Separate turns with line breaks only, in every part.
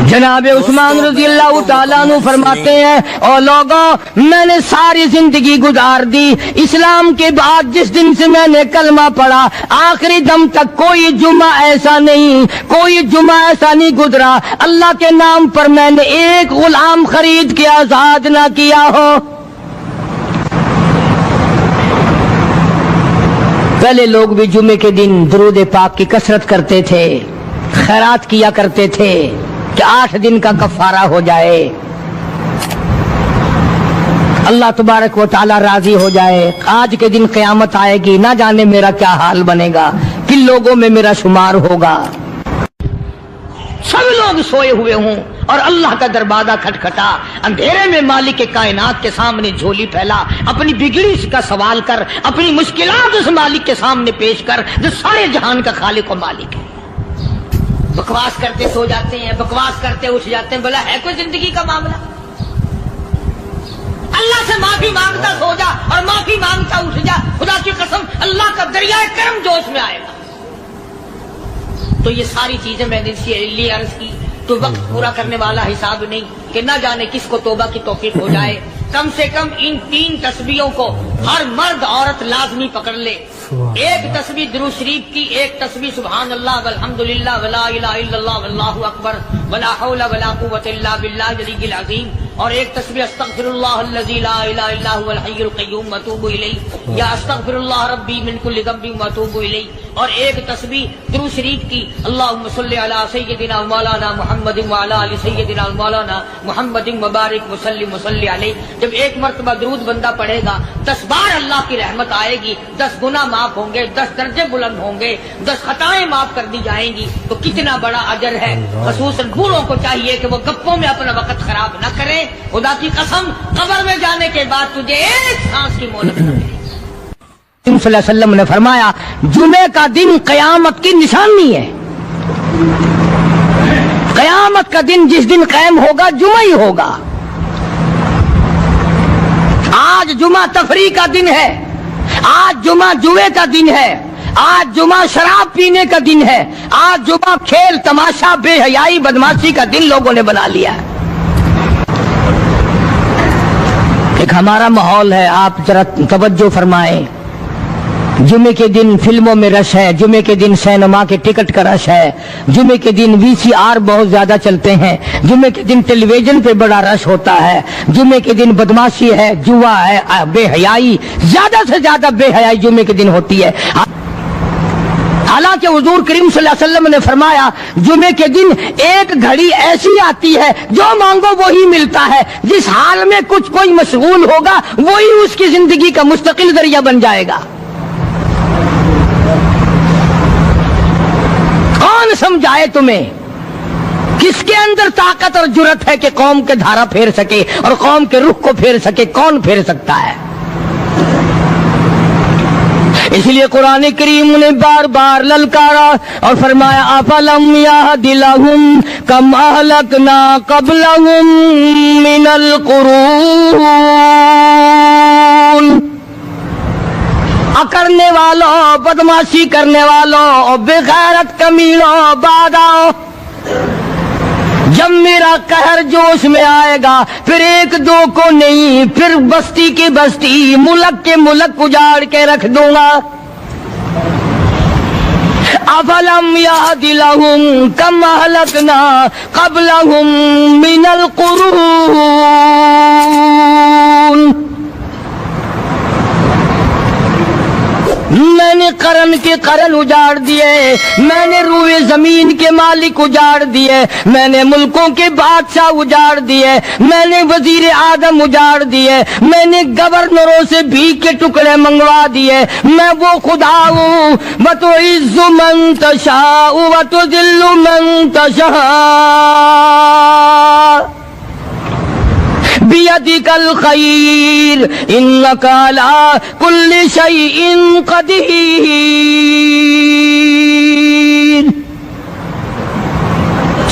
جناب عثمان رضی اللہ تعالیٰ عنہ فرماتے ہیں اور لوگوں میں نے ساری زندگی گزار دی اسلام کے بعد جس دن سے میں نے کلمہ پڑھا آخری دم تک کوئی جمعہ ایسا نہیں گزرا اللہ کے نام پر میں نے ایک غلام خرید کے آزاد نہ کیا ہو۔ پہلے لوگ بھی جمعے کے دن درود پاک کی کثرت کرتے تھے، خیرات کیا کرتے تھے کہ 8 دن کا کفارہ ہو جائے، اللہ تبارک و تعالی راضی ہو جائے۔ آج کے دن قیامت آئے گی، نہ جانے میرا کیا حال بنے گا، کن لوگوں میں میرا شمار ہوگا۔ سب لوگ سوئے ہوئے ہوں اور اللہ کا دروازہ کھٹکھٹا، اندھیرے میں مالک کائنات کے سامنے جھولی پھیلا، اپنی بگڑی کا سوال کر، اپنی مشکلات اس مالک کے سامنے پیش کر جو سارے جہان کا خالق و مالک ہے۔ بکواس کرتے سو جاتے ہیں، بکواس کرتے اٹھ جاتے ہیں، بولا ہے کوئی زندگی کا معاملہ؟ اللہ سے معافی مانگتا سو جا اور معافی مانگتا اٹھ جا، خدا کی قسم اللہ کا دریائے کرم جوش میں آئے گا۔ تو یہ ساری چیزیں میں نے لیے عرض کی، تو وقت پورا کرنے والا حساب نہیں کہ نہ جانے کس کو توبہ کی توفیق ہو جائے۔ کم سے کم ان 3 تسبیحوں کو ہر مرد عورت لازمی پکڑ لے۔ ایک تسبیح درود شریف کی، ایک تسبیح سبحان اللہ والحمدللہ ولا الہ الا اللہ واللہ اکبر ولا حول ولا قوۃ الا باللہ العلی العظیم، اور ایک تسبیح استغفر اللہ الذی لا الہ الا هو الحی القیوم واتوب الیہ، یا استغفر اللہ ربی من کل ذنب واتوب الیہ، اور ایک تسبیح درود شریف کی اللہم صلی علی سیدنا مولانا محمد وعلی آل سیدنا مولانا محمد مبارک وسلم وصلی علیہ۔ جب ایک مرتبہ درود بندہ پڑھے گا 10 بار اللہ کی رحمت آئے گی، 10 گناہ معاف ہوں گے، 10 درجے بلند ہوں گے، 10 خطائیں معاف کر دی جائیں گی۔ تو کتنا بڑا اجر ہے۔ خصوصاً بوڑھوں کو چاہیے کہ وہ گپوں میں اپنا وقت خراب نہ کریں۔ خدا کی قسم قبر میں جانے کے بعد تجھے ایک سانس کی مہلت نہ ملے۔ صلی اللہ علیہ وسلم نے فرمایا جمعے کا دن قیامت کی نشانی ہے۔ قیامت کا دن جس دن قائم ہوگا جمعہ ہی ہوگا۔ آج جمعہ تفریح کا دن ہے، آج جمعہ جوئے کا دن ہے، آج جمعہ شراب پینے کا دن ہے، آج جمعہ کھیل تماشا بے حیائی بدماشی کا دن لوگوں نے بنا لیا ہے۔ ایک ہمارا ماحول ہے، آپ ذرا توجہ فرمائیں۔ جمعے کے دن فلموں میں رش ہے، جمعے کے دن سینما کے ٹکٹ کا رش ہے، جمعے کے دن VCR بہت زیادہ چلتے ہیں، جمعے کے دن ٹیلی ویژن پہ بڑا رش ہوتا ہے، جمعے کے دن بدماشی ہے، جوا ہے، بے حیائی، زیادہ سے زیادہ بے حیائی جمعے کے دن ہوتی ہے۔ حالانکہ حضور کریم صلی اللہ علیہ وسلم نے فرمایا جمعے کے دن ایک گھڑی ایسی آتی ہے جو مانگو وہی ملتا ہے، جس حال میں کوئی مشغول ہوگا وہی اس کی زندگی کا مستقل ذریعہ بن جائے گا۔ کون سمجھائے تمہیں؟ کس کے اندر طاقت اور جرت ہے کہ قوم کے دھارا پھیر سکے اور قوم کے رخ کو پھیر سکے؟ کون پھیر سکتا ہے؟ اس لیے قرآن کریم نے بار بار للکارا اور فرمایا افلم یہد لہم کم اہلکنا قبلہم من القرون، اکڑنے والوں، بدماشی کرنے والوں، بے غیرت کمینوں، باداؤ، جب میرا قہر جوش میں آئے گا پھر 1 2 کو نہیں، پھر بستی کی بستی، ملک کے ملک اجاڑ کے رکھ دوں گا۔ افلم یہد لہم کم اہلکنا قبلہم من القرون، میں نے قرن کے قرن اجاڑ دیے، میں نے روئے زمین کے مالک اجاڑ دیے، میں نے ملکوں کے بادشاہ اجاڑ دیے، میں نے وزیر اعظم اجاڑ دیے، میں نے گورنروں سے بھیک کے ٹکڑے منگوا دیے۔ میں وہ خدا ہوں وَتُعِزُّ مَن تَشَاءُ وَتُذِلُّ مَن تَشَاءُ بِيَدِكَ الْخَيْرُ إِنَّكَ عَلَى كُلِّ شَيْءٍ قَدِيرٌ۔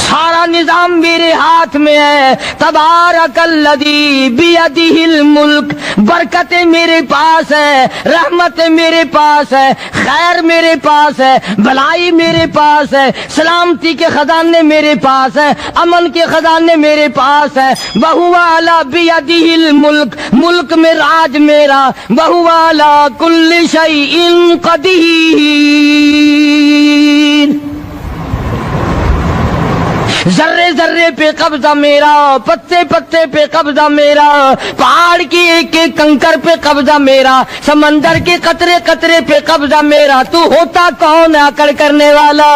سارا نظام میرے ہاتھ میں ہے. تبارک الذی بیدہ الملک. برکتیں میرے پاس ہے, رحمتیں میرے پاس ہے, خیر میرے پاس ہے, بھلائی میرے پاس ہے, سلامتی کے خزانے میرے پاس ہے, امن کے خزانے میرے پاس ہے. وَهُوَ عَلَى بِيَدِهِ الْمُلْكُ. ملک میں راج میرا. وَهُوَ عَلَى كُلِّ شَيْءٍ قَدِيرٌ. ذرے ذرے پہ قبضہ میرا, پتے پتے پہ قبضہ میرا, پہاڑ کی ایک ایک کنکر پہ قبضہ میرا, سمندر کے قطرے قطرے پہ قبضہ میرا. تو ہوتا کون ہے اکڑ کرنے والا؟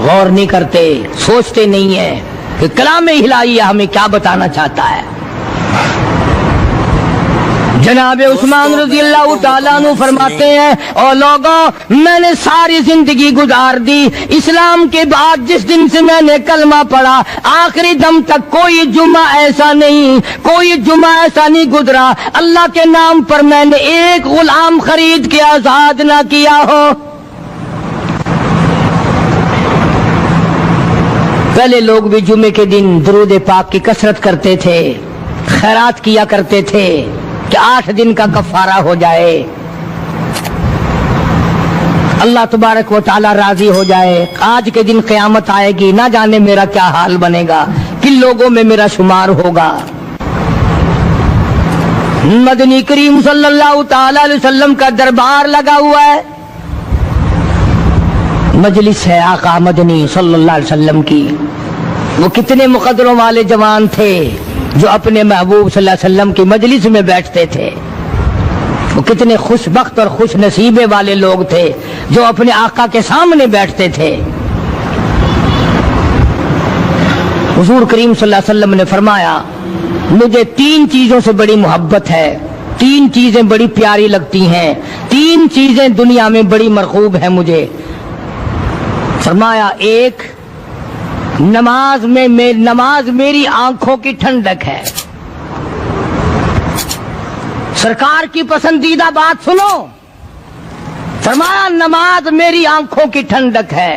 غور نہیں کرتے, سوچتے نہیں ہیں کہ کلام الہی ہمیں کیا بتانا چاہتا ہے. جناب عثمان رضی اللہ تعالیٰ عنہ فرماتے ہیں, اور لوگوں میں نے ساری زندگی گزار دی اسلام کے بعد, جس دن سے میں نے کلمہ پڑھا آخری دم تک کوئی جمعہ ایسا نہیں, کوئی جمعہ ایسا نہیں گزرا اللہ کے نام پر میں نے ایک غلام خرید کے آزاد نہ کیا ہو. پہلے لوگ بھی جمعے کے دن درود پاک کی کثرت کرتے تھے, خیرات کیا کرتے تھے کہ 8 دن کا کفارہ ہو جائے, اللہ تبارک و تعالی راضی ہو جائے. آج کے دن قیامت آئے گی, نہ جانے میرا کیا حال بنے گا, کن لوگوں میں میرا شمار ہوگا. مدنی کریم صلی اللہ تعالی علیہ وسلم کا دربار لگا ہوا ہے, مجلس ہے آقا مدنی صلی اللہ علیہ وسلم کی. وہ کتنے مقدروں والے جوان تھے جو اپنے محبوب صلی اللہ علیہ وسلم کی مجلس میں بیٹھتے تھے. وہ کتنے خوش بخت اور خوش نصیبے والے لوگ تھے جو اپنے آقا کے سامنے بیٹھتے تھے. حضور کریم صلی اللہ علیہ وسلم نے فرمایا, مجھے 3 چیزوں سے بڑی محبت ہے, 3 چیزیں بڑی پیاری لگتی ہیں, 3 چیزیں دنیا میں بڑی مرغوب ہیں مجھے. فرمایا, ایک نماز میری آنکھوں کی ٹھنڈک ہے. سرکار کی پسندیدہ بات سنو, فرمایا نماز میری آنکھوں کی ٹھنڈک ہے.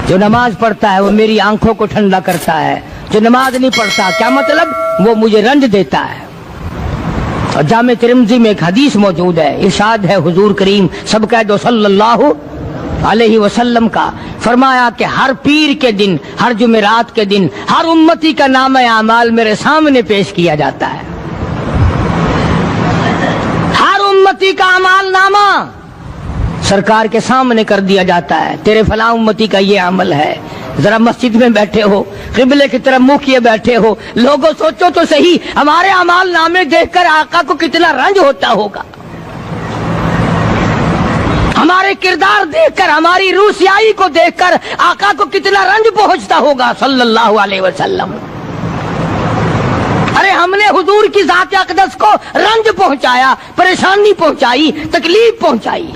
جو نماز پڑھتا ہے وہ میری آنکھوں کو ٹھنڈا کرتا ہے, جو نماز نہیں پڑھتا کیا مطلب, وہ مجھے رنج دیتا ہے. اور جامع ترمذی میں ایک حدیث موجود ہے, ارشاد ہے حضور کریم سب کہہ دو صلی اللہ علیہ وسلم کا, فرمایا کہ ہر پیر کے دن, ہر جمعرات کے دن ہر امتی کا نامہ اعمال میرے سامنے پیش کیا جاتا ہے. ہر امتی کا اعمال نامہ سرکار کے سامنے کر دیا جاتا ہے. تیرے فلاں امتی کا یہ عمل ہے. ذرا مسجد میں بیٹھے ہو, قبلے کی طرف منہ کیے بیٹھے ہو, لوگوں سوچو تو صحیح ہمارے اعمال نامے دیکھ کر آقا کو کتنا رنج ہوتا ہوگا, ہمارے کردار دیکھ کر, ہماری روح سیاہی کو دیکھ کر آقا کو کتنا رنج پہنچتا ہوگا صلی اللہ علیہ وسلم. ارے ہم نے حضور کی ذات اقدس کو رنج پہنچایا, پریشانی پہنچائی, تکلیف پہنچائی.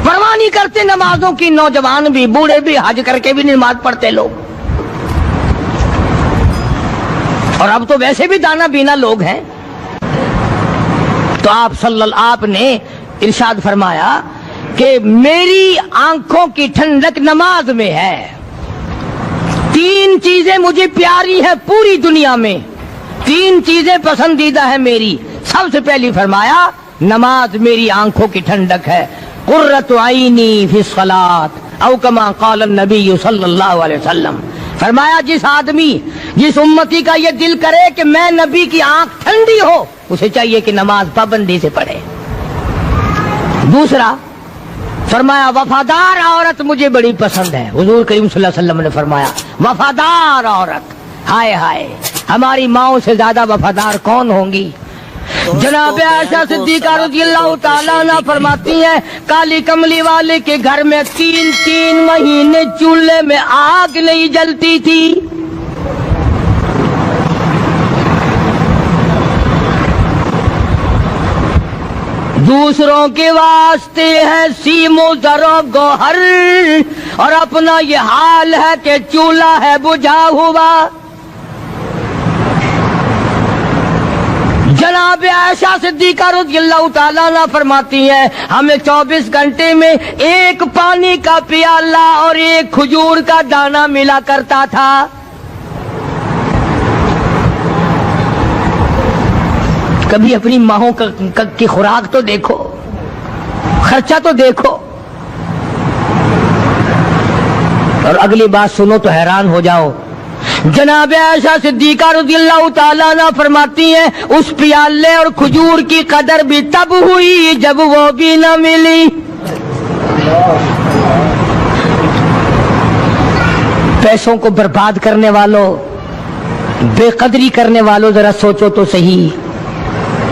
پرواہ نہیں کرتے نمازوں کی, نوجوان بھی بوڑھے بھی حج کر کے بھی نماز پڑھتے لوگ, اور اب تو ویسے بھی دانا بینا لوگ ہیں. تو آپ نے ارشاد فرمایا کہ میری آنکھوں کی ٹھنڈک نماز میں ہے. 3 چیزیں مجھے پیاری ہیں پوری دنیا میں, 3 چیزیں پسندیدہ ہیں میری. سب سے پہلی فرمایا نماز میری آنکھوں کی ٹھنڈک ہے. قرۃ عینی فی الصلاۃ او کما قال النبی صلی اللہ علیہ وسلم. فرمایا جس آدمی, جس امتی کا یہ دل کرے کہ میں نبی کی آنکھ ٹھنڈی ہو, اسے چاہیے کہ نماز پابندی سے پڑھے. دوسرا فرمایا وفادار عورت مجھے بڑی پسند ہے. حضور کریم صلی اللہ علیہ وسلم نے فرمایا وفادار عورت, ہائے ہائے ہماری ماؤں سے زیادہ وفادار کون ہوں گی. جناب عائشہ صدیقہ رضی اللہ تعالیٰ عنہ فرماتی ہیں کالی کملی والے کے گھر میں 3 مہینے چولہے میں آگ نہیں جلتی تھی. دوسروں کے واسطے ہے سیم و زر و گوہر, اور اپنا یہ حال ہے کہ چولہا ہے بجھا ہوا. جناب عائشہ صدیقہ رضی اللہ تعالیٰ عنہ فرماتی ہیں ہمیں 24 گھنٹے میں ایک پانی کا پیالہ اور ایک کھجور کا دانہ ملا کرتا تھا. کبھی اپنی ماہوں کی خوراک تو دیکھو, خرچہ تو دیکھو. اور اگلی بات سنو تو حیران ہو جاؤ. جناب عائشہ صدیقہ رضی اللہ تعالیٰ عنہ فرماتی ہیں اس پیالے اور کھجور کی قدر بھی تب ہوئی جب وہ بھی نہ ملی. پیسوں کو برباد کرنے والوں, بے قدری کرنے والوں, ذرا سوچو تو صحیح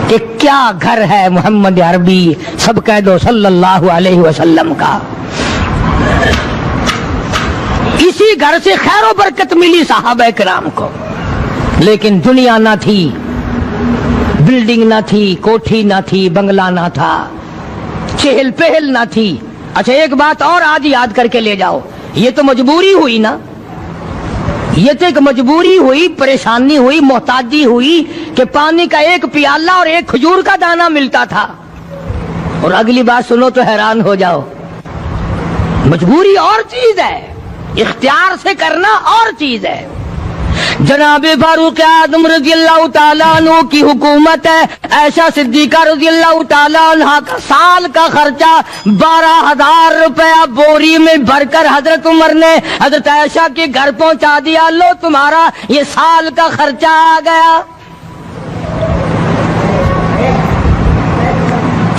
کہ کیا گھر ہے محمد عربی, سب کہہ دو صلی اللہ علیہ وسلم کا. اسی گھر سے خیر و برکت ملی صحابہ کرام کو, لیکن دنیا نہ تھی, بلڈنگ نہ تھی, کوٹھی نہ تھی, بنگلہ نہ تھا, چہل پہل نہ تھی. اچھا ایک بات اور آج یاد کر کے لے جاؤ, یہ تو مجبوری ہوئی نا, یہ تو ایک مجبوری ہوئی, پریشانی ہوئی, محتاجی ہوئی کہ پانی کا ایک پیالہ اور ایک کھجور کا دانہ ملتا تھا. اور اگلی بات سنو تو حیران ہو جاؤ, مجبوری اور چیز ہے, اختیار سے کرنا اور چیز ہے. جناب فاروق اعظم رضی اللہ تعالیٰ عنہ کی حکومت ہے. عائشہ صدیقہ رضی اللہ تعالیٰ عنہ کا سال کا خرچہ 12,000 روپیہ بوری میں بھر کر حضرت عمر نے حضرت عائشہ کے گھر پہنچا دیا. لو تمہارا یہ سال کا خرچہ آ گیا.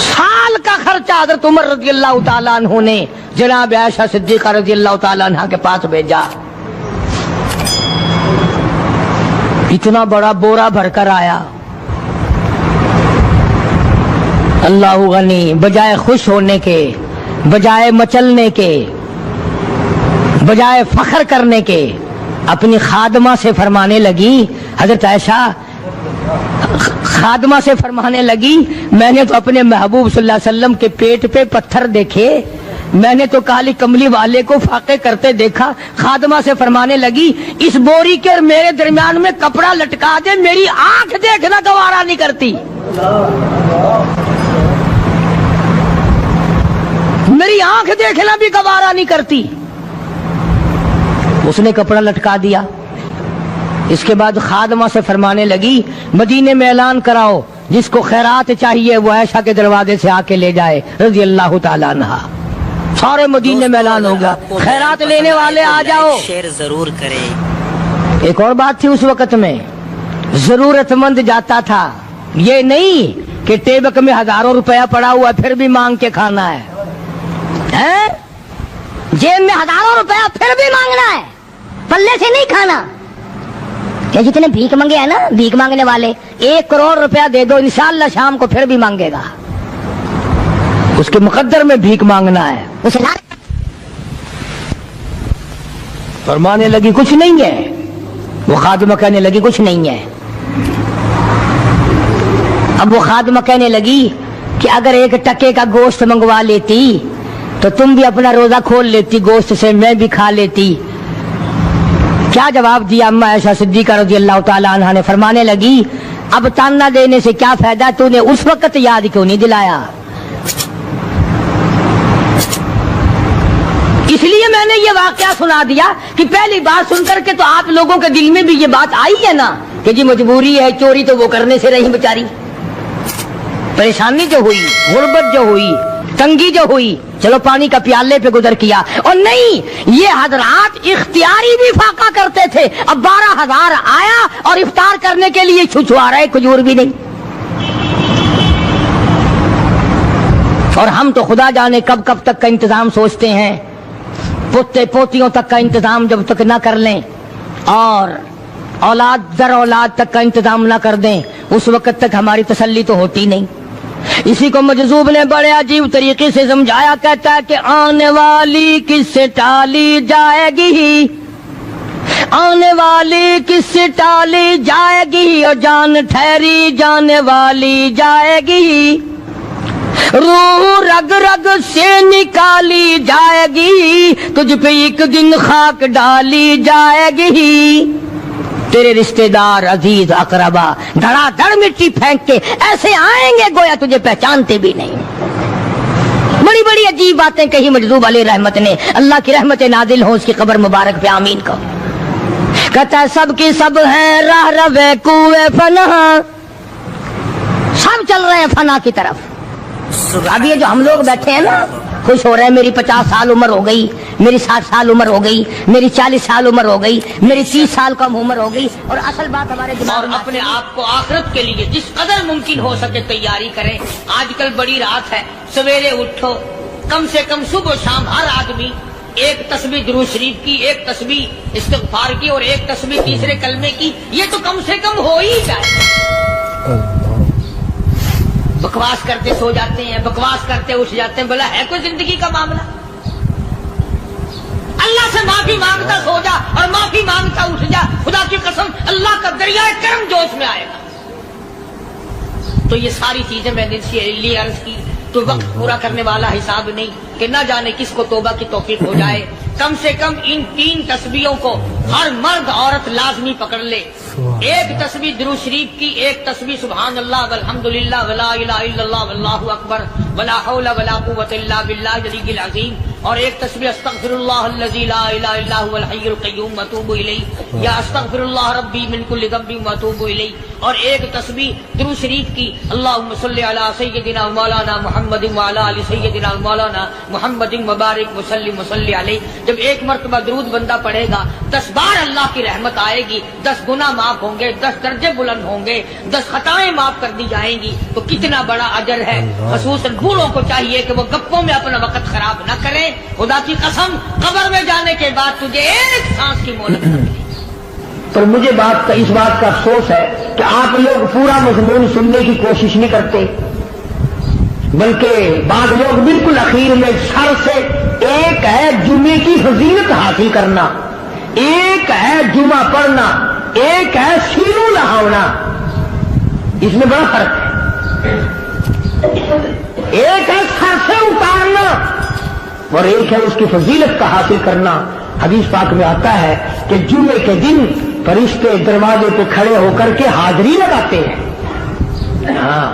سال کا خرچہ حضرت عمر رضی اللہ تعالیٰ عنہ نے جناب عائشہ صدیقہ رضی اللہ تعالیٰ عنہ کے پاس بھیجا. اتنا بڑا بورا بھر کر آیا. اللہ غنی, بجائے خوش ہونے کے, بجائے مچلنے کے, بجائے فخر کرنے کے, اپنی خادمہ سے فرمانے لگی, حضرت عائشہ خادمہ سے فرمانے لگی میں نے تو اپنے محبوب صلی اللہ علیہ وسلم کے پیٹ پہ پتھر دیکھے, میں نے تو کالی کملی والے کو فاقے کرتے دیکھا. خادمہ سے فرمانے لگی اس بوری کے اور میرے درمیان میں کپڑا لٹکا دے, میری آنکھ دیکھنا گوارا نہیں کرتی, میری آنکھ دیکھنا بھی گوارا نہیں کرتی. اس نے کپڑا لٹکا دیا. اس کے بعد خادمہ سے فرمانے لگی مدینے میں اعلان کراؤ جس کو خیرات چاہیے وہ عائشہ کے دروازے سے آ کے لے جائے رضی اللہ تعالیٰ عنہ. سارے مدینے میں اعلان ہوگا خیرات لینے والے آ جاؤ.
شیئر ضرور کریں.
ایک اور بات تھی اس وقت میں, ضرورت مند جاتا تھا, یہ نہیں کہ ٹیبک میں ہزاروں روپیہ پڑا ہوا پھر بھی مانگ کے کھانا ہے, جیب میں ہزاروں روپیہ پھر بھی مانگنا ہے, پلے سے نہیں کھانا. جتنے بھیک مانگے ہیں نا, بھیک مانگنے والے 1 کروڑ روپیہ دے دو انشاءاللہ شام کو پھر بھی مانگے گا. اس کے مقدر میں بھیک مانگنا ہے. اسے فرمانے لگی کچھ نہیں ہے. وہ خادمہ کہنے لگی کچھ نہیں ہے. اب وہ خادمہ کہنے لگی کہ اگر 1 ٹکے کا گوشت منگوا لیتی تو تم بھی اپنا روزہ کھول لیتی گوشت سے, میں بھی کھا لیتی. کیا جواب دیا اما عائشہ صدیقہ رضی اللہ تعالیٰ عنہ نے؟ فرمانے لگی اب تانا دینے سے کیا فائدہ, تو نے اس وقت یاد کیوں نہیں دلایا؟ اس لیے میں نے یہ واقعہ سنا دیا کہ پہلی بات سن کر کے تو آپ لوگوں کے دل میں بھی یہ بات آئی ہے نا کہ جی مجبوری ہے, چوری تو وہ کرنے سے رہی بیچاری, پریشانی جو ہوئی, غربت جو ہوئی, تنگی جو ہوئی, چلو پانی کا پیالے پہ گزر کیا. اور نہیں, یہ حضرات اختیاری بھی فاقہ کرتے تھے. اب 12,000 آیا اور افطار کرنے کے لیے چھچوا رہے, کھجور بھی نہیں. اور ہم تو خدا جانے کب کب تک کا انتظام سوچتے ہیں, پوتے پوتیوں تک کا انتظام جب تک نہ کر لیں اور اولاد در اولاد تک کا انتظام نہ کر دیں اس وقت تک ہماری تسلی تو ہوتی نہیں. اسی کو مجذوب نے بڑے عجیب طریقے سے سمجھایا, کہتا ہے کہ آنے والی کس سے ٹالی جائے گی, آنے والی کس سے ٹالی جائے گی, اور جان ٹھہری جانے والی جائے گی, روح رگ رگ سے نکالی جائے گی, تجھ پہ ایک دن خاک ڈالی جائے گی, تیرے رشتے دار عزیز اقربا دھڑا دھڑ مٹی پھینک کے ایسے آئیں گے گویا تجھے پہچانتے بھی نہیں. بڑی بڑی عجیب باتیں کہی مجذوب علیہ رحمت نے. اللہ کی رحمت نازل ہو اس کی قبر مبارک پہ آمین کہو. کہتا ہے سب کی سب ہیں راہ روے کوئے فنا, سب چل رہے ہیں فنا کی طرف. اب یہ جو ہم لوگ بیٹھے ہیں نا خوش ہو رہے ہیں, میری 50 سال عمر ہو گئی, میری 60 سال عمر ہو گئی, میری 40 سال عمر ہو گئی, میری 30 سال کم عمر ہو گئی. اور اصل بات ہمارے دماغ میں اپنے آپ کو آخرت کے لیے جس قدر ممکن ہو سکے تیاری کریں. آج کل بڑی رات ہے, سویرے اٹھو, کم سے کم صبح و شام ہر آدمی ایک تسبیح درود شریف کی, ایک تسبیح استغفار کی اور ایک تسبیح تیسرے کلمے کی. یہ تو کم سے کم ہو ہی جائے. بکواس کرتے سو جاتے ہیں, بکواس کرتے اٹھ جاتے ہیں. بلا ہے کوئی زندگی کا معاملہ؟ اللہ سے معافی مانگتا سو جا اور معافی مانگتا اٹھ جا. خدا کی قسم اللہ کا دریائے کرم جوش میں آئے گا. تو یہ ساری چیزیں میں نے لیے عرض کی تو وقت پورا کرنے والا حساب نہیں کہ نہ جانے کس کو توبہ کی توفیق ہو جائے. کم سے کم ان 3 تسبیحوں کو ہر مرد عورت لازمی پکڑ لے. ایک تسبیح درود شریف کی, ایک تسبیح سبحان اللہ والحمدللہ ولا الہ الا اللہ واللہ اکبر ولا حول ولا قوت الا باللہ العلی العظیم, اور ایک تسبیح استغفر اللہ الذی لا الہ الا هو الحی القیوم واتوب الیہ یا استغفر اللہ ربی من کل ذنب واتوب الیہ, اور ایک تسبیح درود شریف کی اللہم صلی علی سیدنا مولانا محمد وعلی آل سیدنا مولانا محمد مبارک وسلم وصلی علیہ. جب ایک مرتبہ درود بندہ پڑھے گا 10 بار اللہ کی رحمت آئے گی, 10 گناہ معاف ہوں گے, 10 درجے بلند ہوں گے, 10 خطائیں معاف کر دی جائیں گی. تو کتنا بڑا اجر ہے. خصوصاً بوڑھوں کو چاہیے کہ وہ گپوں میں اپنا وقت خراب نہ کریں. خدا کی قسم قبر میں جانے کے بعد تجھے ایک سانس کی مہلت نہ ملے.
پر مجھے اس بات کا افسوس ہے کہ آپ لوگ پورا مضمون سننے کی کوشش نہیں کرتے, بلکہ بعض لوگ بالکل اخیر میں سر سے, ایک ہے جمعے کی فضیلت حاصل کرنا, ایک ہے جمعہ پڑھنا, ایک ہے سینوں نہانا. اس میں بڑا فرق ہے. ایک ہے سر سے اتارنا اور ایک ہے اس کی فضیلت کا حاصل کرنا. حدیث پاک میں آتا ہے کہ جمعے کے دن فرشتے دروازے پہ کھڑے ہو کر کے حاضری لگاتے ہیں. ہاں,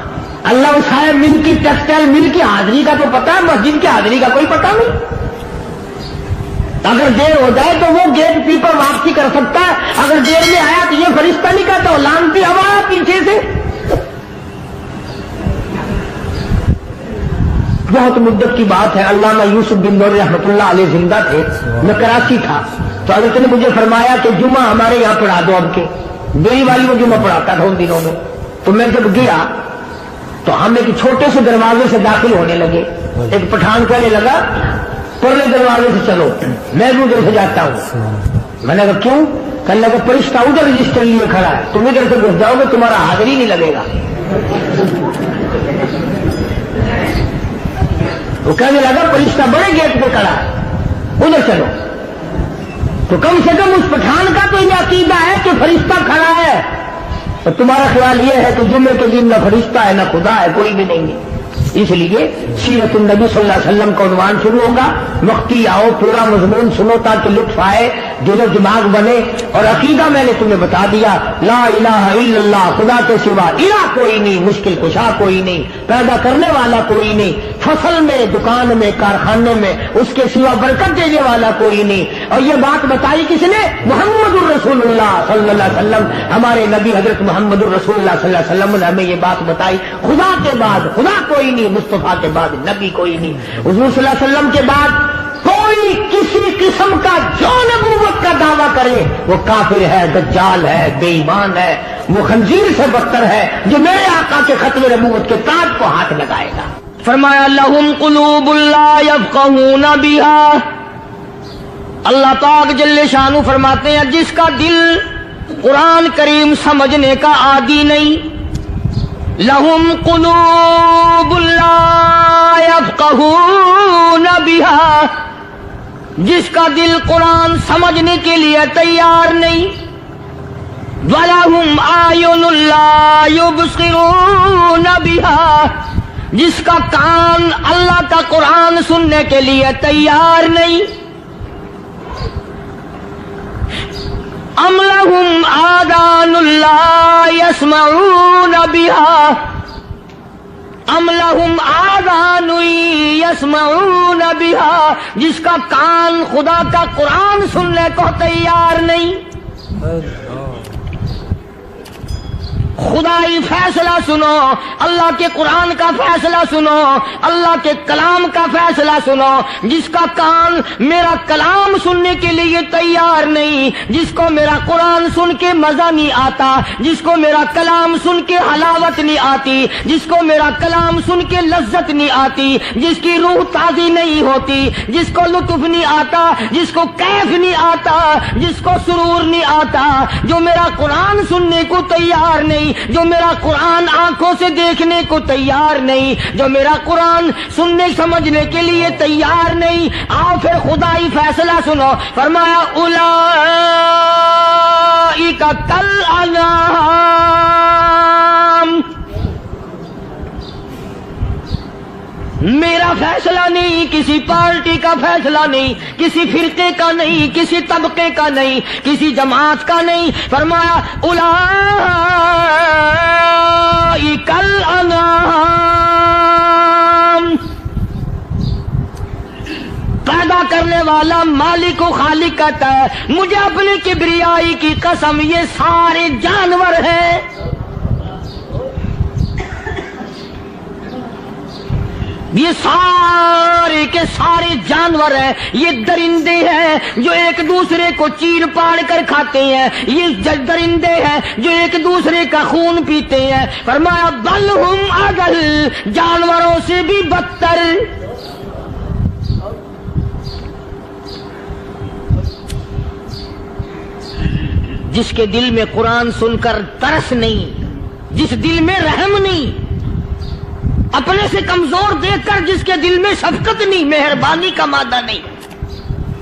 اللہ صاحب مل کی ٹیکسٹائل مل کی حاضری کا تو پتا ہے, مسجد کی حاضری کا کوئی پتا نہیں. اگر دیر ہو جائے تو وہ گیٹ کیپر واپسی کر سکتا ہے, اگر دیر میں آیا تو یہ فرشتہ نہیں کہتا, لانتی ہوا آیا پیچھے سے. بہت مدت کی بات ہے, علامہ یوسف بن نور رحمۃ اللہ علیہ زندہ تھے, میں کراچی تھا, تو حضرت نے مجھے فرمایا کہ جمعہ ہمارے یہاں پڑھا دو. اب کے میری والی وہ جمعہ پڑھاتا تھا ان دنوں میں. تو میں جب گیا تو ہم ایک چھوٹے سے دروازے سے داخل ہونے لگے. ایک پٹھان کہنے لگا پرلے دروازے سے چلو, میں بھی ادھر سے جاتا ہوں. میں نے کہا کیوں؟ کہنے لگا فرشتہ ادھر رجسٹر لیے کھڑا ہے, تم ادھر سے گھس جاؤ گے تمہارا حاضر ہی نہیں لگے گا. وہ کہنے لگا فرشتہ بڑے گیٹ پہ کھڑا ہے, ادھر چلو. تو کم سے کم اس پٹھان کا تو یہ عقیدہ ہے کہ فرشتہ کھڑا ہے, اور تمہارا خیال یہ ہے کہ جمعے کے دن نہ فرشتہ ہے نہ خدا ہے, کوئی بھی نہیں ہے. اس لیے سیرت النبی صلی اللہ علیہ وسلم کا عنوان شروع ہوگا. وقتی آؤ, پورا مضمون سنو تاکہ لطف آئے, دل و دماغ بنے. اور عقیدہ میں نے تمہیں بتا دیا, لا الہ الا اللہ, خدا کے سوا الہ کوئی نہیں, مشکل کشا کوئی نہیں, پیدا کرنے والا کوئی نہیں, فصل میں, دکان میں, کارخانے میں اس کے سوا برکت دینے والا کوئی نہیں. اور یہ بات بتائی کس نے؟ محمد الرسول اللہ صلی اللہ علیہ وسلم. ہمارے نبی حضرت محمد الرسول اللہ صلی اللہ علیہ وسلم نے ہمیں یہ بات بتائی. خدا کے بعد خدا کوئی نہیں, مصطفیٰ کے بعد نبی کوئی نہیں. حضور صلی اللہ علیہ وسلم کے بعد کوئی کسی قسم کا جو نبوت کا دعویٰ کرے وہ کافر ہے, دجال ہے, بے ایمان ہے, وہ خنزیر سے بدتر ہے جو میرے آقا کے ختم نبوت کے تاج کو ہاتھ لگائے گا.
فرمایا لہم قلوب لا یفقہون بہا. اللہ پاک جل شانہ فرماتے ہیں جس کا دل قرآن کریم سمجھنے کا عادی نہیں, لہم قلوب لا یفقہون بہا, جس کا دل قرآن سمجھنے کے لیے تیار نہیں, وَلَهُمْ أَعْيُنٌ لَا يُبْصِرُونَ بِهَا, جس کا کان اللہ کا قرآن سننے کے لیے تیار نہیں.
ام لہم آذان لا یسمعون بہا ام لہم آذان یسمعون بہا، جس کا کان خدا کا قرآن سننے کو تیار نہیں۔ خدائی فیصلہ سنو، اللہ کے قرآن کا فیصلہ سنو، اللہ کے کلام کا فیصلہ سنو۔ جس کا کان میرا کلام سننے کے لیے تیار نہیں، جس کو میرا قرآن سن کے مزہ نہیں آتا، جس کو میرا کلام سن کے حلاوت نہیں آتی، جس کو میرا کلام سن کے لذت نہیں آتی، جس کی روح تازی نہیں ہوتی، جس کو لطف نہیں آتا، جس کو کیف نہیں آتا، جس کو سرور نہیں آتا، جو میرا قرآن سننے کو تیار نہیں، جو میرا قرآن آنکھوں سے دیکھنے کو تیار نہیں، جو میرا قرآن سننے سمجھنے کے لیے تیار نہیں، آؤ پھر خدائی فیصلہ سنو۔ فرمایا اولئک کالانعام، میرا فیصلہ نہیں، کسی پارٹی کا فیصلہ نہیں، کسی فرقے کا نہیں، کسی طبقے کا نہیں، کسی جماعت کا نہیں۔ فرمایا اولئک الانعام، پیدا کرنے والا مالک و خالق کہتا ہے مجھے اپنی کبریائی کی قسم یہ سارے جانور ہیں۔ یہ سارے کے سارے جانور ہیں، یہ درندے ہیں جو ایک دوسرے کو چیر پاڑ کر کھاتے ہیں، یہ درندے ہیں جو ایک دوسرے کا خون پیتے ہیں۔ فرمایا بل ہم اضل، جانوروں سے بھی بدتر۔ جس کے دل میں قرآن سن کر ترس نہیں، جس دل میں رحم نہیں، اپنے سے کمزور دیکھ کر جس کے دل میں شفقت نہیں، مہربانی کا مادہ نہیں،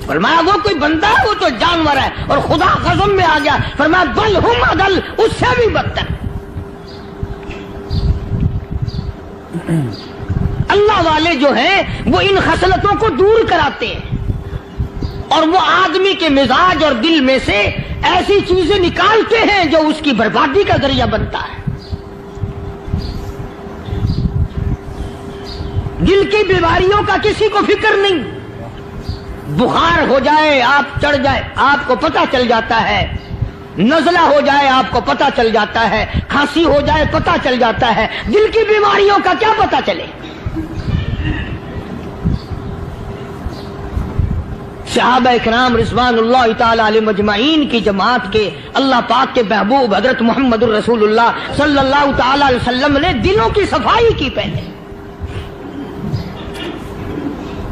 فرمایا وہ کوئی بندہ ہے، وہ تو جانور ہے۔ اور خدا قسم میں آ گیا، فرمایا بل ہم اضل، اس سے بھی بدتر۔ اللہ والے جو ہیں وہ ان خصلتوں کو دور کراتے ہیں، اور وہ آدمی کے مزاج اور دل میں سے ایسی چیزیں نکالتے ہیں جو اس کی بربادی کا ذریعہ بنتا ہے۔ دل کی بیماریوں کا کسی کو فکر نہیں، بخار ہو جائے آپ چڑھ جائے آپ کو پتہ چل جاتا ہے، نزلہ ہو جائے آپ کو پتہ چل جاتا ہے، کھانسی ہو جائے پتہ چل جاتا ہے، دل کی بیماریوں کا کیا پتہ چلے؟ صحابہ اکرام رضوان اللہ تعالی علیہ مجمعین کی جماعت کے اللہ پاک کے محبوب حضرت محمد الرسول اللہ صلی اللہ تعالی علیہ وسلم نے دلوں کی صفائی کی۔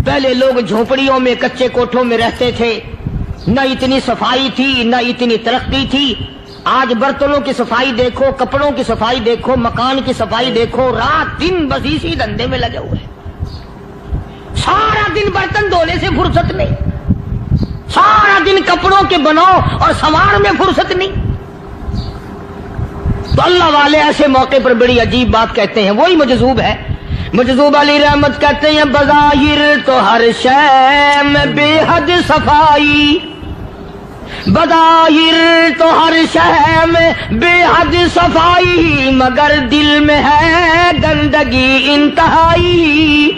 پہلے لوگ جھونپڑیوں میں کچے کوٹھوں میں رہتے تھے، نہ اتنی صفائی تھی نہ اتنی ترقی تھی۔ آج برتنوں کی صفائی دیکھو، کپڑوں کی صفائی دیکھو، مکان کی صفائی دیکھو، رات دن بس اسی دھندے میں لگے ہوئے، سارا دن برتن دھونے سے فرصت نہیں، سارا دن کپڑوں کے بناؤ اور سنوار میں فرصت نہیں۔ تو اللہ والے ایسے موقع پر بڑی عجیب بات کہتے ہیں، وہی مجذوب ہے، مجذوب علی رحمت کہتے ہیں بظاہر تو ہر شے میں بے حد صفائی، بظاہر تو ہر شے میں بے حد صفائی، مگر دل میں ہے گندگی انتہائی۔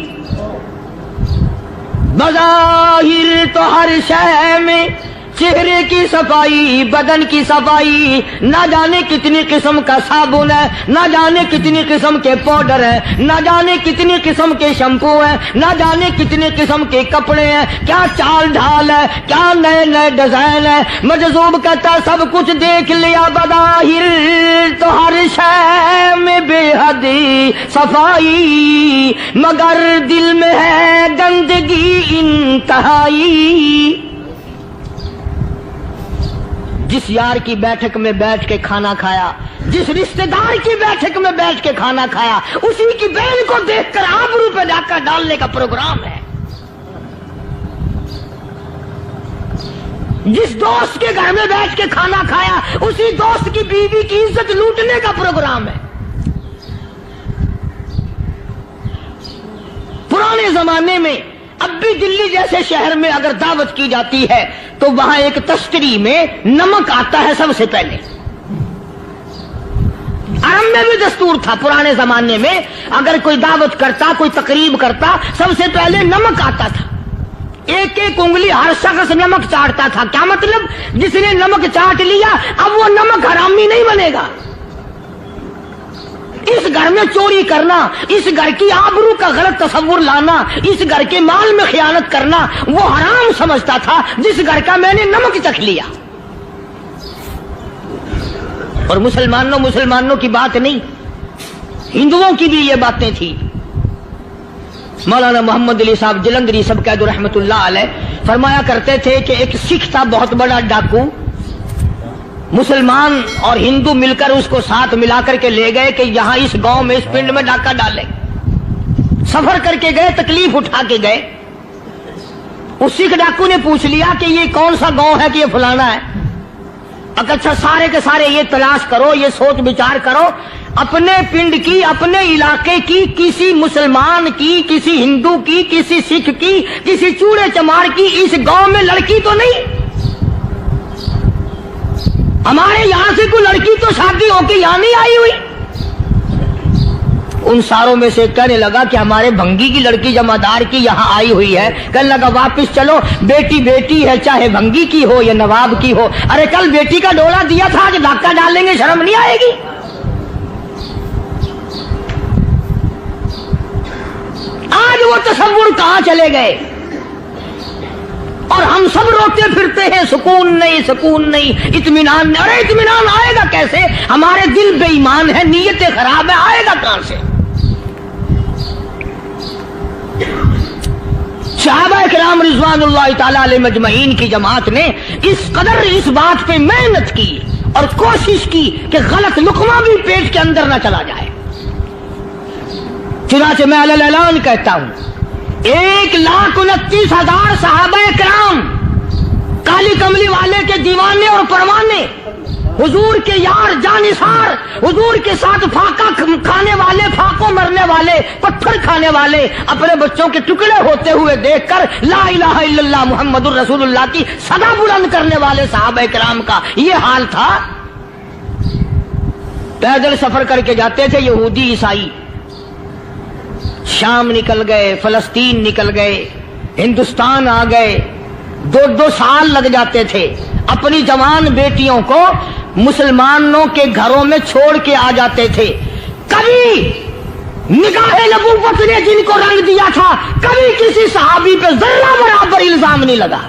بظاہر تو ہر شے میں چہرے کی صفائی، بدن کی صفائی، نہ جانے کتنی قسم کا صابن ہے، نہ جانے کتنی قسم کے پاؤڈر ہے، نہ جانے کتنی قسم کے شیمپو ہیں، نہ جانے کتنی قسم کے کپڑے ہیں، کیا چال ڈھال ہے، کیا نئے نئے ڈیزائن ہے۔ مجذوب کہتا سب کچھ دیکھ لیا، بظاہر تو ہر شے میں بے حد صفائی، مگر دل میں ہے گندگی انتہائی۔ جس یار کی بیٹھک میں بیٹھ کے کھانا کھایا، جس رشتہ دار کی بیٹھک میں بیٹھ کے کھانا کھایا، اسی کی بہن کو دیکھ کر آبرو پہ ڈاکہ ڈالنے کا پروگرام ہے۔ جس دوست کے گھر میں بیٹھ کے کھانا کھایا، اسی دوست کی بیوی کی عزت لوٹنے کا پروگرام ہے۔ پرانے زمانے میں
اب بھی دلی جیسے شہر میں اگر دعوت کی جاتی ہے تو وہاں ایک تشتری میں نمک آتا ہے سب سے پہلے. عرب میں بھی دستور تھا پرانے زمانے میں، اگر کوئی دعوت کرتا، کوئی تقریب کرتا، سب سے پہلے نمک آتا تھا. ایک ایک انگلی ہر شخص نمک چاٹتا تھا. کیا مطلب؟ جس نے نمک چاٹ لیا اب وہ نمک حرامی نہیں بنے گا. اس گھر میں چوری کرنا، اس گھر کی آبرو کا غلط تصور لانا، اس گھر کے مال میں خیانت کرنا وہ حرام سمجھتا تھا جس گھر کا میں نے نمک چکھ لیا. اور مسلمانوں کی بات نہیں، ہندوؤں کی بھی یہ باتیں تھی. مولانا محمد علی صاحب جلندری سب قید رحمت اللہ علیہ فرمایا کرتے تھے کہ ایک سکھ تھا بہت بڑا ڈاکو، مسلمان اور ہندو مل کر اس کو ساتھ ملا کر کے لے گئے کہ یہاں اس گاؤں میں اس پنڈ میں ڈاکہ ڈالے. سفر کر کے گئے، تکلیف اٹھا کے گئے. اس سکھ ڈاکو نے پوچھ لیا کہ یہ کون سا گاؤں ہے کہ یہ فلانا ہے. اچھا سارے کے سارے یہ تلاش کرو، یہ سوچ بچار کرو، اپنے پنڈ کی، اپنے علاقے کی، کسی مسلمان کی، کسی ہندو کی، کسی سکھ کی، کسی چوڑے چمار کی اس گاؤں میں لڑکی تو نہیں؟ ہمارے یہاں سے کوئی لڑکی تو شادی ہو کے یہاں نہیں آئی ہوئی. ان ساروں میں سے کہنے لگا کہ ہمارے بھنگی کی لڑکی جمعدار کی یہاں آئی ہوئی ہے. کہنے لگا واپس چلو، بیٹی بیٹی ہے چاہے بھنگی کی ہو یا نواب کی ہو. ارے کل بیٹی کا ڈولا دیا تھا، آج ڈاکہ ڈالیں گے، شرم نہیں آئے گی؟ آج وہ تصور کہاں چلے گئے؟ اور ہم سب روتے پھرتے ہیں سکون نہیں، سکون نہیں، اطمینان نہیں. ارے اطمینان آئے گا کیسے؟ ہمارے دل بے ایمان ہے، نیتیں خراب ہے، آئے گا کہاں سے؟ صحابہ کرام رضوان اللہ تعالی علیہ مجمعین کی جماعت نے اس قدر اس بات پہ محنت کی اور کوشش کی کہ غلط لقمہ بھی پیٹ کے اندر نہ چلا جائے. چنانچہ میں علی الاعلان کہتا ہوں 1,29,000 صحابہ کرام، کالی کملی والے کے دیوانے اور پروانے، حضور کے یار جانثار، حضور کے ساتھ فاقہ کھانے والے، فاقوں مرنے والے، پتھر کھانے والے، اپنے بچوں کے ٹکڑے ہوتے ہوئے دیکھ کر لا الہ الا اللہ محمد الرسول اللہ کی صدا بلند کرنے والے صحابہ کرام کا یہ حال تھا. پیدل سفر کر کے جاتے تھے یہودی عیسائی. شام نکل گئے، فلسطین نکل گئے، ہندوستان آ گئے، 2 سال لگ جاتے تھے. اپنی جوان بیٹیوں کو مسلمانوں کے گھروں میں چھوڑ کے آ جاتے تھے. کبھی نگاہ نبوت نے جن کو رنگ دیا تھا، کبھی کسی صحابی پہ ذرہ برابر الزام نہیں لگا.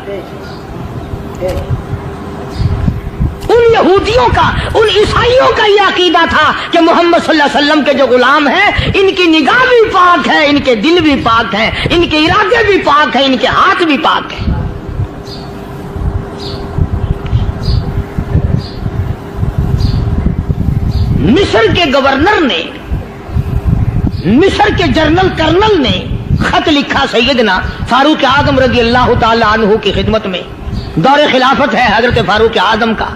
ان یہودیوں کا، ان عیسائیوں کا یہ عقیدہ تھا کہ محمد صلی اللہ علیہ وسلم کے جو غلام ہیں ان کی نگاہ بھی پاک ہے، ان کے دل بھی پاک ہیں، ان کے ارادے بھی پاک ہیں، ان کے ہاتھ بھی پاک ہیں. مصر کے گورنر نے، مصر کے جنرل کرنل نے خط لکھا سیدنا فاروق اعظم رضی اللہ تعالی عنہ کی خدمت میں. دور خلافت ہے حضرت فاروق اعظم کا.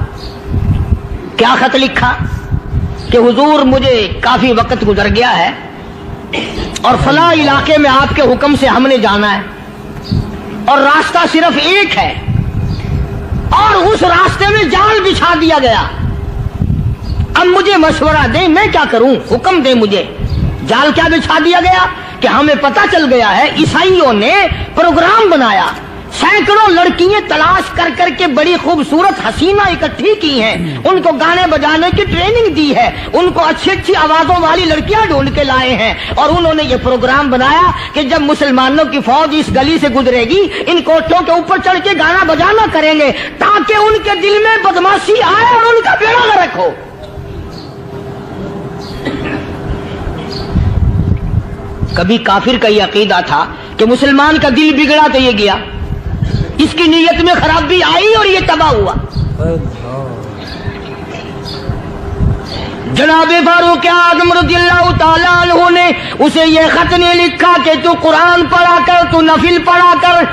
کیا خط لکھا کہ حضور مجھے کافی وقت گزر گیا ہے اور فلاں علاقے میں آپ کے حکم سے ہم نے جانا ہے اور راستہ صرف ایک ہے اور اس راستے میں جال بچھا دیا گیا. اب مجھے مشورہ دیں میں کیا کروں، حکم دیں مجھے. جال کیا بچھا دیا گیا کہ ہمیں پتہ چل گیا ہے عیسائیوں نے پروگرام بنایا، سینکڑوں لڑکیاں تلاش کر کر کے بڑی خوبصورت حسینہ اکٹھی کی ہیں، ان کو گانے بجانے کی ٹریننگ دی ہے، ان کو اچھی اچھی آوازوں والی لڑکیاں ڈھونڈ کے لائے ہیں اور انہوں نے یہ پروگرام بنایا کہ جب مسلمانوں کی فوج اس گلی سے گزرے گی ان کوٹھوں کے اوپر چڑھ کے گانا بجانا کریں گے تاکہ ان کے دل میں بدماشی آئے اور ان کا بیڑا نہ رکھو. کبھی کافر کا یہ عقیدہ تھا کہ مسلمان کا دل بگڑا تو یہ گیا، اس کی نیت میں خرابی آئی اور یہ تباہ ہوا. جناب فاروق اعظم رضی اللہ تعالیٰ عنہ نے اسے یہ خط نہیں لکھا کہ تو قرآن پڑھا کر، تو نفل پڑھا کر.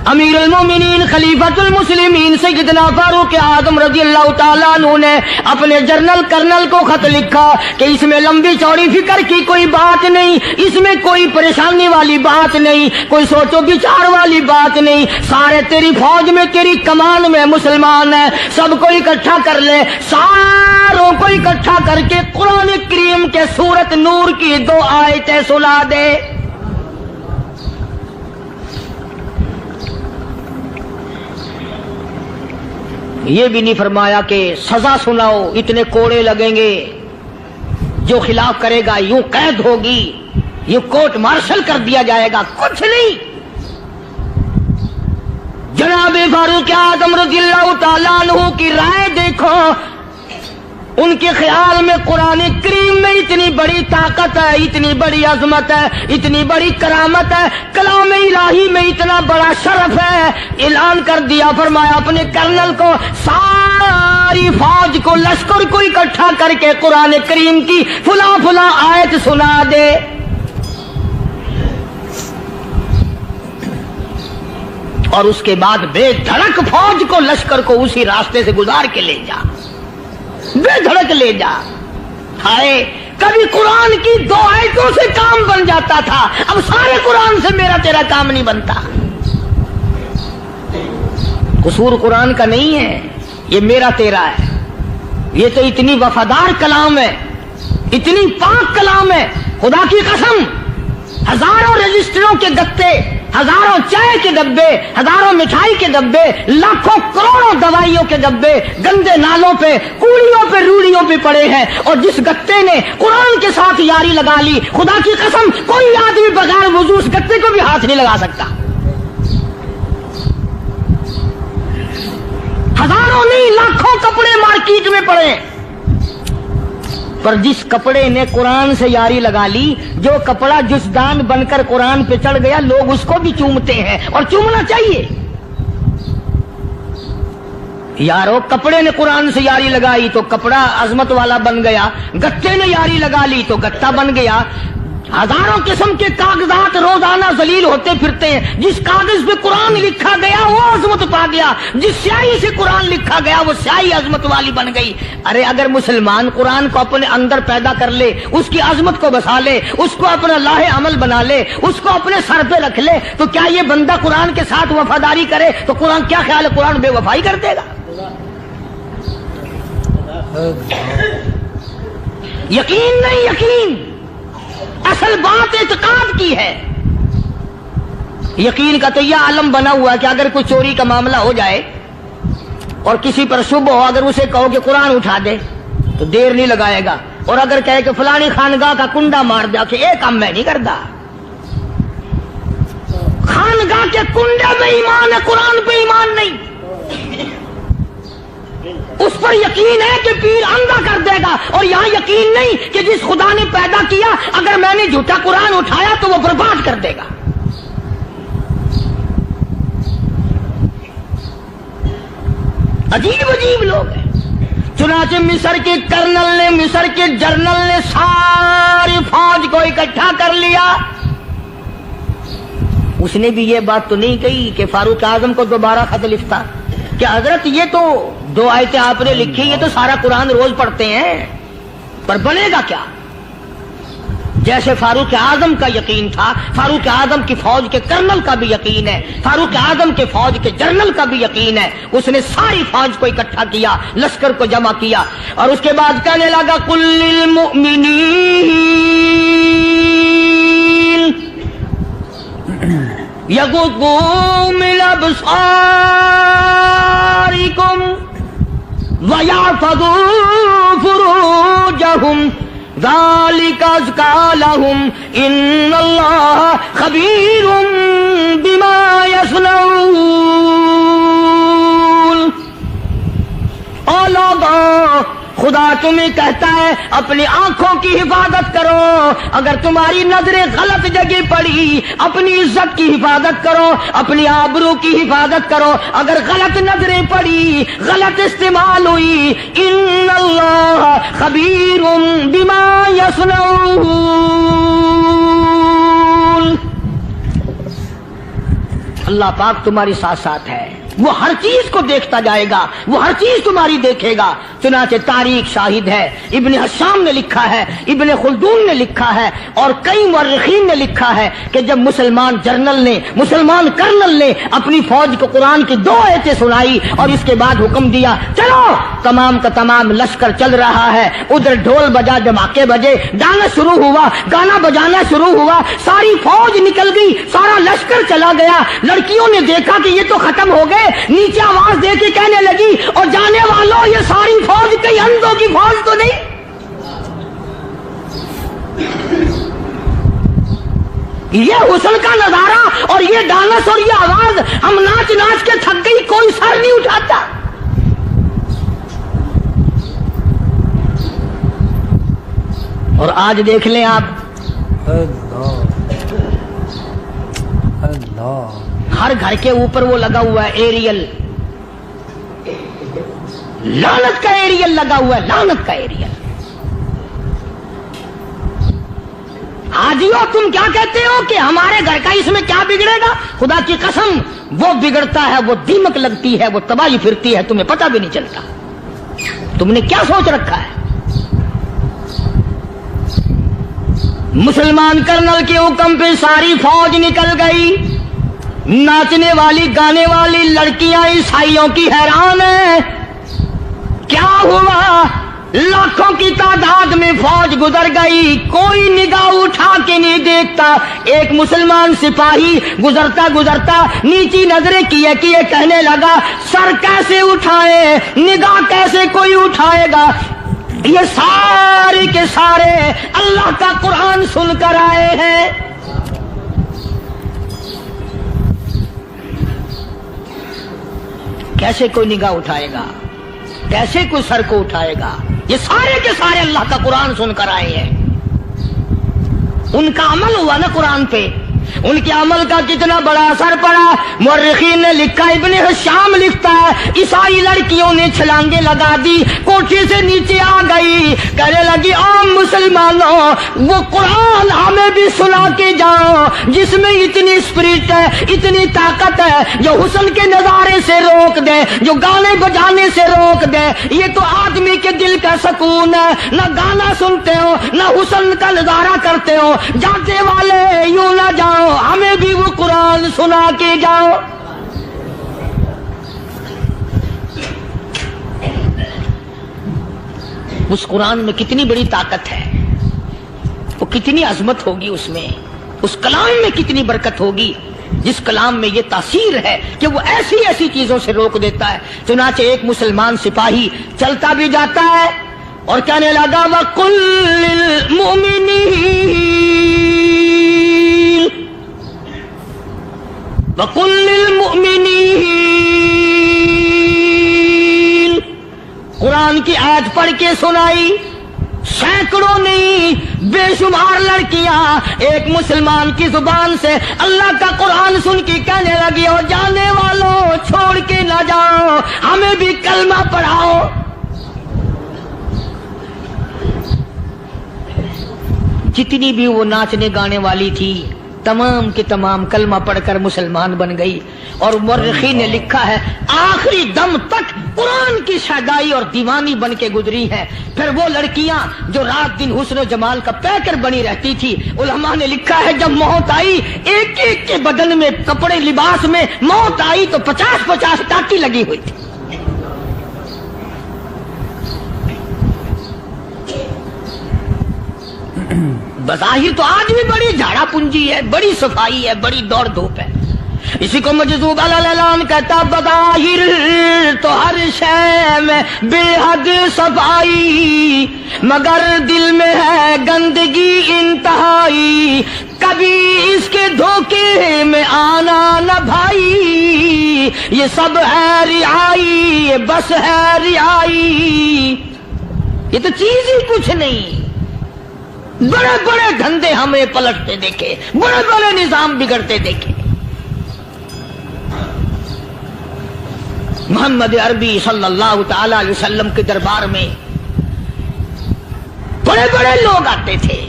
امیر المومنین خلیفۃ المسلمین سیدنا فاروق اعظم رضی اللہ تعالیٰ عنہ نے اپنے جنرل کرنل کو خط لکھا کہ اس میں لمبی چوڑی فکر کی کوئی بات نہیں، اس میں کوئی پریشانی والی بات نہیں، کوئی سوچو بچار والی بات نہیں، سارے تیری فوج میں تیری کمان میں مسلمان ہیں، سب کو اکٹھا کر لے، ساروں کو اکٹھا کر کے قرآن کریم کے سورت نور کی 2 آیتیں سنا دے۔ یہ بھی نہیں فرمایا کہ سزا سناؤ، اتنے کوڑے لگیں گے، جو خلاف کرے گا یوں قید ہوگی، یوں کورٹ مارشل کر دیا جائے گا، کچھ نہیں۔ جناب فاروق اعظم رضی اللہ تعالیٰ عنہ کی رائے دیکھو، ان کے خیال میں قرآن کریم میں اتنی بڑی طاقت ہے، اتنی بڑی عظمت ہے، اتنی بڑی کرامت ہے، کلام الہی میں اتنا بڑا شرف ہے، اعلان کر دیا، فرمایا اپنے کرنل کو ساری فوج کو لشکر کو اکٹھا کر کے قرآن کریم کی فلاں فلاں آیت سنا دے۔ اور اس کے بعد بے دھڑک فوج کو لشکر کو اسی راستے سے گزار کے لے جا، بے دھڑک لے جا۔ ہائے کبھی قرآن کی 2 آیتوں سے کام بن جاتا تھا، اب سارے قرآن سے میرا تیرا کام نہیں بنتا۔ قصور قرآن کا نہیں ہے، یہ میرا تیرا ہے، یہ تو اتنی وفادار کلام ہے، اتنی پاک کلام ہے، خدا کی قسم ہزاروں رجسٹروں کے گتے، ہزاروں چائے کے ڈبے، ہزاروں مٹھائی کے ڈبے، لاکھوں کروڑوں دوائیوں کے ڈبے گندے نالوں پہ، کوڑیوں پہ، روڑیوں پہ پڑے ہیں، اور جس گتے نے قرآن کے ساتھ یاری لگا لی، خدا کی قسم کوئی آدمی بغیر وضو اس گتے کو بھی ہاتھ نہیں لگا سکتا۔ ہزاروں نہیں لاکھوں کپڑے مارکیٹ میں پڑے، پر جس کپڑے نے قرآن سے یاری لگا لی، جو کپڑا جسدان بن کر قرآن پہ چڑھ گیا، لوگ اس کو بھی چومتے ہیں، اور چومنا چاہیے۔ یارو کپڑے نے قرآن سے یاری لگائی تو کپڑا عظمت والا بن گیا، گتے نے یاری لگا لی تو گتا بن گیا۔ ہزاروں قسم کے کاغذات روزانہ ذلیل ہوتے پھرتے ہیں، جس کاغذ پہ قرآن لکھا گیا وہ عظمت پا گیا، جس سیاہی سے قرآن لکھا گیا وہ سیاہی عظمت والی بن گئی۔ ارے اگر مسلمان قرآن کو اپنے اندر پیدا کر لے، اس کی عظمت کو بسا لے، اس کو اپنا لاہ عمل بنا لے، اس کو اپنے سر پہ رکھ لے، تو کیا یہ بندہ قرآن کے ساتھ وفاداری کرے تو قرآن کیا خیال ہے قرآن بے وفائی کر دے گا؟ یقین نہیں، یقین اصل بات اعتقاد کی ہے۔ یقین کا تو یہ عالم بنا ہوا ہے کہ اگر کوئی چوری کا معاملہ ہو جائے اور کسی پر شبہ ہو، اگر اسے کہو کہ قرآن اٹھا دے تو دیر نہیں لگائے گا، اور اگر کہے کہ فلانی خانگاہ کا کنڈا مار دیا کہ یہ کام میں نہیں کرتا۔ خانگاہ کے کنڈے میں ایمان ہے، قرآن پہ ایمان نہیں۔ اس پر یقین ہے کہ پیر اندھا کر دے گا، اور یہاں یقین نہیں کہ جس خدا نے پیدا کیا اگر میں نے جھوٹا قرآن اٹھایا تو وہ برباد کر دے گا۔ عجیب عجیب لوگ ہیں۔ چنانچہ مصر کے کرنل نے، مصر کے جنرل نے ساری فوج کو اکٹھا کر لیا۔ اس نے بھی یہ بات تو نہیں کہی کہ فاروق اعظم کو دوبارہ خط لکھتا کہ حضرت یہ تو 2 آیتیں آپ نے لکھی، یہ تو سارا قرآن روز پڑھتے ہیں، پر بنے گا کیا؟ جیسے فاروق اعظم کا یقین تھا، فاروق اعظم کی فوج کے کرنل کا بھی یقین ہے، فاروق اعظم کے فوج کے جنرل کا بھی یقین ہے۔ اس نے ساری فوج کو اکٹھا کیا، لشکر کو جمع کیا، اور اس کے بعد کہنے لگا قل للمؤمنین یغضوا من ابصارکم وَيَحْفَظُوا فُرُوجَهُمْ ذَلِكَ أَزْكَىٰ لَهُمْ إِنَّ اللَّهَ خَبِيرٌ بِمَا يَصْنَعُونَ۔ او لوگو، خدا تمہیں کہتا ہے اپنی آنکھوں کی حفاظت کرو، اگر تمہاری نظریں غلط جگہ پڑی اپنی عزت کی حفاظت کرو، اپنی آبرو کی حفاظت کرو، اگر غلط نظریں پڑی، غلط استعمال ہوئی، ان اللہ خبیر بما یصنعون۔ اللہ اللہ پاک تمہاری ساتھ ساتھ ہے، وہ ہر چیز کو دیکھتا جائے گا، وہ ہر چیز تمہاری دیکھے گا۔ چنانچہ تاریخ شاہد ہے، ابن حشام نے لکھا ہے، ابن خلدون نے لکھا ہے، اور کئی مورخین نے لکھا ہے کہ جب مسلمان کرنل نے اپنی فوج کو قرآن کی 2 آیتیں سنائی اور اس کے بعد حکم دیا چلو، تمام کا تمام لشکر چل رہا ہے، ادھر ڈھول بجا، دھماکے بجے، گانا شروع ہوا، گانا بجانا شروع ہوا، ساری فوج نکل گئی، سارا لشکر چلا گیا۔ لڑکیوں نے دیکھا کہ یہ تو ختم ہو گئے، نیچے آواز دے کے کہنے لگی اور جانے والوں یہ ساری فوج کئی اندھوں کی فوج تو نہیں؟ یہ حسن کا نظارہ اور یہ ڈانس اور یہ آواز، ہم ناچ ناچ کے تھک گئی، کوئی سر نہیں اٹھاتا۔ اور آج دیکھ لیں آپ، ہر گھر کے اوپر وہ لگا ہوا ہے ایریل، لعنت کا ایریل لگا ہوا ہے، لعنت کا ایریل۔ حاجیو تم کیا کہتے ہو کہ ہمارے گھر کا اس میں کیا بگڑے گا؟ خدا کی قسم وہ بگڑتا ہے، وہ دیمک لگتی ہے، وہ تباہی پھرتی ہے، تمہیں پتہ بھی نہیں چلتا۔ تم نے کیا سوچ رکھا ہے؟ مسلمان کرنل کے حکم پہ ساری فوج نکل گئی، ناچنے والی گانے والی لڑکیاں عیسائیوں کی حیران ہیں، کیا ہوا؟ لاکھوں کی تعداد میں فوج گزر گئی، کوئی نگاہ اٹھا کے نہیں دیکھتا۔ ایک مسلمان سپاہی گزرتا گزرتا نیچی نظریں کیے کہنے لگا سر کیسے اٹھائے، نگاہ کیسے کوئی اٹھائے گا؟ یہ سارے کے سارے اللہ کا قرآن سن کر آئے ہیں۔ کیسے کوئی نگاہ اٹھائے گا؟ کیسے کوئی سر کو اٹھائے گا؟ یہ سارے کے سارے اللہ کا قرآن سن کر آئے ہیں۔ ان کا عمل ہوا نا قرآن پہ، ان کے عمل کا کتنا بڑا اثر پڑا۔ مورخین نے لکھا، ابن حشام لکھتا ہے عیسائی لڑکیوں نے چھلانگے لگا دی، کوٹھی سے نیچے آ گئی، کہنے لگی عام مسلمانوں وہ قرآن ہمیں بھی سنا کے جاؤ جس میں اتنی اسپرٹ ہے، اتنی طاقت ہے، جو حسن کے نظارے سے روک دے، جو گانے بجانے سے روک دے۔ یہ تو آدمی کے دل کا سکون ہے، نہ گانا سنتے ہو نہ حسن کا نظارہ کرتے ہو، جاتے والے یوں نہ جاؤ، ہمیں بھی وہ قرآن سنا کے جاؤ۔ اس قرآن میں کتنی بڑی طاقت ہے، وہ کتنی عظمت ہوگی، اس میں اس کلام میں کتنی برکت ہوگی، جس کلام میں یہ تاثیر ہے کہ وہ ایسی ایسی چیزوں سے روک دیتا ہے۔ چنانچہ ایک مسلمان سپاہی چلتا بھی جاتا ہے اور کہنے لگا وَقُلْ لِلْمُؤْمِنِينَ قرآن کی آیت پڑھ کے سنائی، سینکڑوں نہیں بے شمار لڑکیاں ایک مسلمان کی زبان سے اللہ کا قرآن سن کے کہنے لگی اور جانے والوں چھوڑ کے نہ جاؤ، ہمیں بھی کلمہ پڑھاؤ۔ جتنی بھی وہ ناچنے گانے والی تھی تمام کے تمام کلمہ پڑھ کر مسلمان بن گئی۔ اور مورخین نے لکھا ہے آخری دم تک قرآن کی شیدائی اور دیوانی بن کے گزری ہے۔ پھر وہ لڑکیاں جو رات دن حسن و جمال کا پیکر بنی رہتی تھی، علماء نے لکھا ہے جب موت آئی ایک ایک کے بدن میں کپڑے لباس میں موت آئی تو 50-50 ٹاٹی لگی ہوئی تھی۔ بظاہر تو آج بھی بڑی جھاڑا پنجی ہے، بڑی صفائی ہے، بڑی دوڑ دھوپ ہے۔ اسی کو مجذوب العلان کہتا بظاہر تو ہر شے میں بے حد صفائی، مگر دل میں ہے گندگی انتہائی، کبھی اس کے دھوکے میں آنا نہ بھائی، یہ سب ہے رعائی، یہ بس ہے رعائی، یہ تو چیز ہی کچھ نہیں۔ بڑے بڑے دھندے ہمیں پلٹتے دیکھے، بڑے بڑے نظام بگڑتے دیکھے۔ محمد عربی صلی اللہ تعالی علیہ وسلم کے دربار میں بڑے بڑے لوگ آتے تھے۔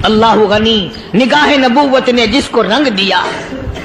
اللہ غنی، نگاہ نبوت نے جس کو رنگ دیا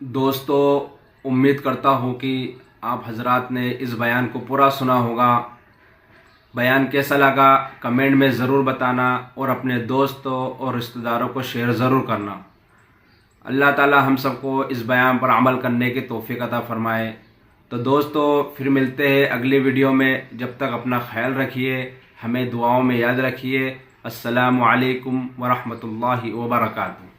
دوستو، امید کرتا ہوں کہ آپ حضرات نے اس بیان کو پورا سنا ہوگا. بیان کیسا لگا کمنٹ میں ضرور بتانا اور اپنے دوستوں اور رشتہ داروں کو شیئر ضرور کرنا. اللہ تعالی ہم سب کو اس بیان پر عمل کرنے کی توفیق عطا فرمائے. تو دوستو پھر ملتے ہیں اگلی ویڈیو میں. جب تک اپنا خیال رکھیے، ہمیں دعاؤں میں یاد رکھیے. السلام علیکم ورحمۃ اللہ وبرکاتہ.